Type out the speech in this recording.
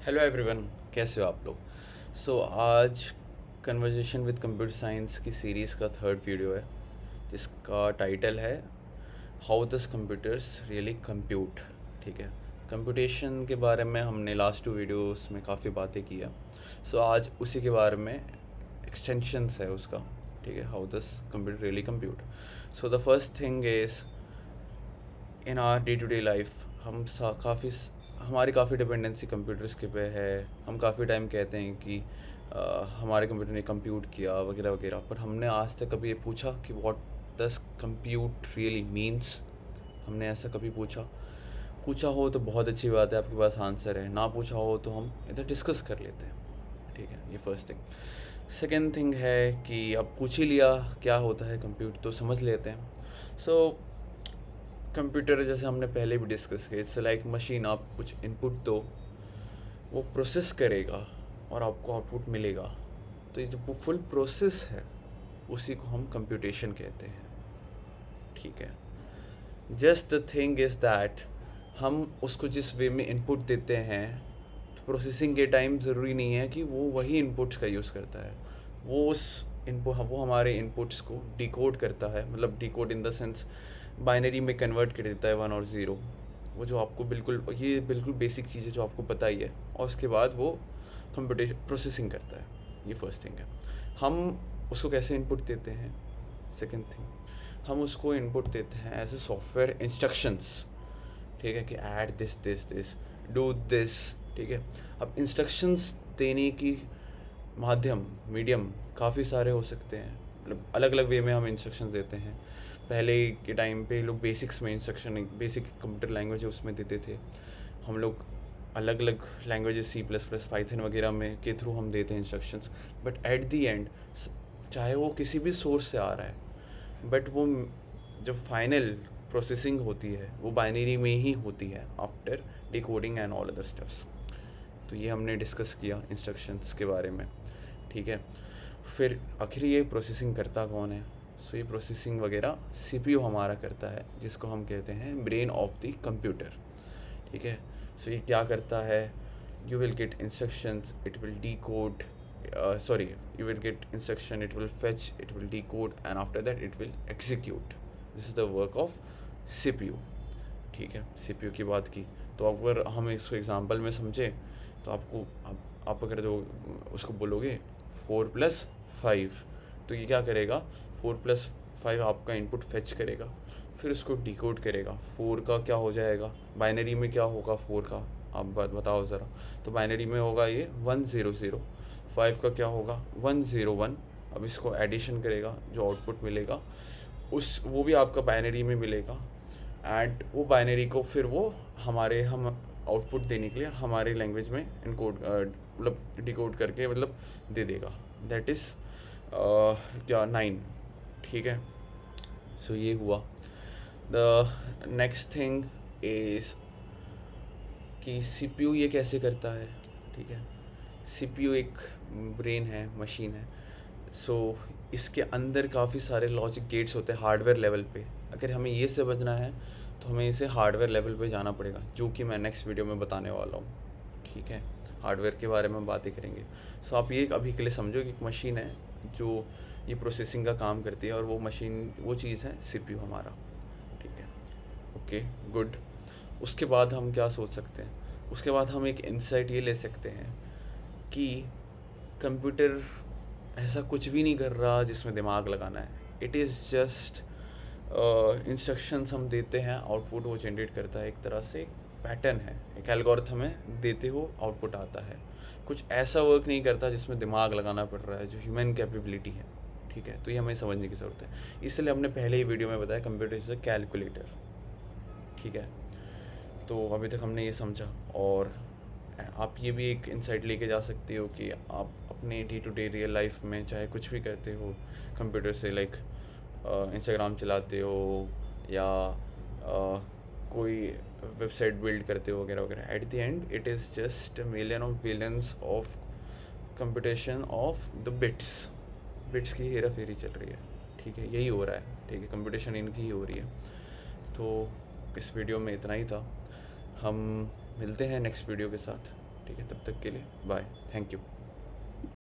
Hello everyone, कैसे हो आप लोग। आज कन्वर्जेशन विद कंप्यूटर साइंस की सीरीज़ का थर्ड वीडियो है जिसका टाइटल है हाउ दस कंप्यूटर्स रियली कंप्यूट। ठीक है, कंप्यूटेशन के बारे में हमने लास्ट 2 वीडियोस में काफ़ी बातें की है। आज उसी के बारे में एक्सटेंशंस है उसका। ठीक है, how does computer really compute. The first thing is in our day to day life हमारी काफ़ी डिपेंडेंसी कंप्यूटर्स के पे है। हम काफ़ी टाइम कहते हैं कि हमारे कंप्यूटर ने कंप्यूट किया वगैरह वगैरह, पर हमने आज तक कभी ये पूछा कि what does compute really means. हमने ऐसा कभी पूछा हो तो बहुत अच्छी बात है, आपके पास आंसर है। ना पूछा हो तो हम इधर डिस्कस कर लेते हैं। ठीक है, ये फर्स्ट थिंग। सेकेंड थिंग है कि अब पूछ ही लिया क्या होता है कंप्यूट, तो समझ लेते हैं। कंप्यूटर जैसे हमने पहले भी डिस्कस किया, इट्स लाइक मशीन। आप कुछ इनपुट दो, वो प्रोसेस करेगा और आपको आउटपुट मिलेगा। तो ये जो फुल प्रोसेस है उसी को हम कंप्यूटेशन कहते हैं। ठीक है, just the thing is that हम उसको जिस वे में इनपुट देते हैं, प्रोसेसिंग के टाइम ज़रूरी नहीं है कि वो वही इनपुट्स का यूज़ करता है। वो हमारे इनपुट्स को डिकोड करता है, मतलब decode in the sense binary में कन्वर्ट कर देता है 1 और 0। वो जो आपको ये बिल्कुल बेसिक चीज़ है जो आपको पता ही है। और उसके बाद वो कंप्यूटेशन प्रोसेसिंग करता है। ये फर्स्ट थिंग है। हम उसको कैसे इनपुट देते हैं। सेकेंड थिंग, हम उसको इनपुट देते हैं एज ए सॉफ्टवेयर इंस्ट्रक्शंस। ठीक है, कि add this this this, do this. ठीक है, अब इंस्ट्रक्शंस देने की मीडियम काफ़ी सारे हो सकते हैं, मतलब अलग अलग वे में हम इंस्ट्रक्शंस देते हैं। पहले के टाइम पे लोग बेसिक्स में इंस्ट्रक्शन, बेसिक कंप्यूटर लैंग्वेज है उसमें देते थे। हम लोग अलग अलग लैंग्वेजेस C++, पाइथन वगैरह में के थ्रू हम देते हैं instructions. But at the and, चाहे वो किसी भी सोर्स से आ रहा है, बट वो जब फाइनल प्रोसेसिंग होती है वो बाइनरी में ही होती है after decoding and all other steps. तो ये हमने डिस्कस किया इंस्ट्रक्शंस के बारे में। ठीक है, फिर आखिर ये प्रोसेसिंग करता कौन है। ये प्रोसेसिंग वगैरह CPU हमारा करता है, जिसको हम कहते हैं ब्रेन ऑफ द कंप्यूटर। ठीक है, ये क्या करता है, you will get instructions, it will decode, you will get instruction, it will fetch, it will decode, and after that it will execute. This is the work of CPU. ठीक है, CPU की बात की तो अगर हम इसको एग्जांपल में समझे तो आप अगर जो उसको बोलोगे 4+5, तो ये क्या करेगा, 4+5 आपका इनपुट फेच करेगा, फिर उसको डिकोड करेगा। 4 का क्या हो जाएगा, बाइनरी में क्या होगा 4 का, आप बताओ ज़रा। तो बाइनरी में होगा ये 100, 5 का क्या होगा 101। अब इसको एडिशन करेगा, जो आउटपुट मिलेगा वो भी आपका बाइनरी में मिलेगा। एंड वो बाइनरी को फिर हम आउटपुट देने के लिए हमारे लैंग्वेज में इनकोड, मतलब डिकोड करके मतलब दे देगा। दैट इज़ क्या 9। ठीक है, ये हुआ। द नेक्स्ट थिंग इज़ कि CPU ये कैसे करता है। ठीक है, CPU एक ब्रेन है, मशीन है। इसके अंदर काफ़ी सारे लॉजिक गेट्स होते हैं हार्डवेयर लेवल पे। अगर हमें ये समझना है तो हमें इसे हार्डवेयर लेवल पे जाना पड़ेगा, जो कि मैं नेक्स्ट वीडियो में बताने वाला हूँ। ठीक है, हार्डवेयर के बारे में बातें करेंगे। आप ये अभी के लिए समझो कि एक मशीन है जो ये प्रोसेसिंग का काम करती है, और वो चीज़ है CPU हमारा। ठीक है, ओके गुड। उसके बाद हम क्या सोच सकते हैं, उसके बाद हम एक इंसाइट ये ले सकते हैं कि कंप्यूटर ऐसा कुछ भी नहीं कर रहा जिसमें दिमाग लगाना है। इट इज़ जस्ट इंस्ट्रक्शंस हम देते हैं, आउटपुट वो जनरेट करता है। एक तरह से एक पैटर्न है, एक एल्गोरिथम है, देते हो आउटपुट आता है। कुछ ऐसा वर्क नहीं करता जिसमें दिमाग लगाना पड़ रहा है, जो ह्यूमन कैपेबिलिटी है। ठीक है, तो ये हमें समझने की ज़रूरत है। इसलिए हमने पहले ही वीडियो में बताया कंप्यूटर इज़ अ कैलकुलेटर। ठीक है, तो अभी तक हमने ये समझा। और आप ये भी एक इंसाइट लेके जा सकते हो कि आप अपने day to day real life में चाहे कुछ भी करते हो कंप्यूटर से, लाइक इंस्टाग्राम चलाते हो या कोई वेबसाइट बिल्ड करते हो वगैरह वगैरह, at the end it is just million of billions of computation of the bits की हेरा फेरी चल रही है। ठीक है, यही हो रहा है। ठीक है, कंप्यूटेशन इनकी ही हो रही है। तो इस वीडियो में इतना ही था, हम मिलते हैं नेक्स्ट वीडियो के साथ। ठीक है, तब तक के लिए बाय, थैंक यू।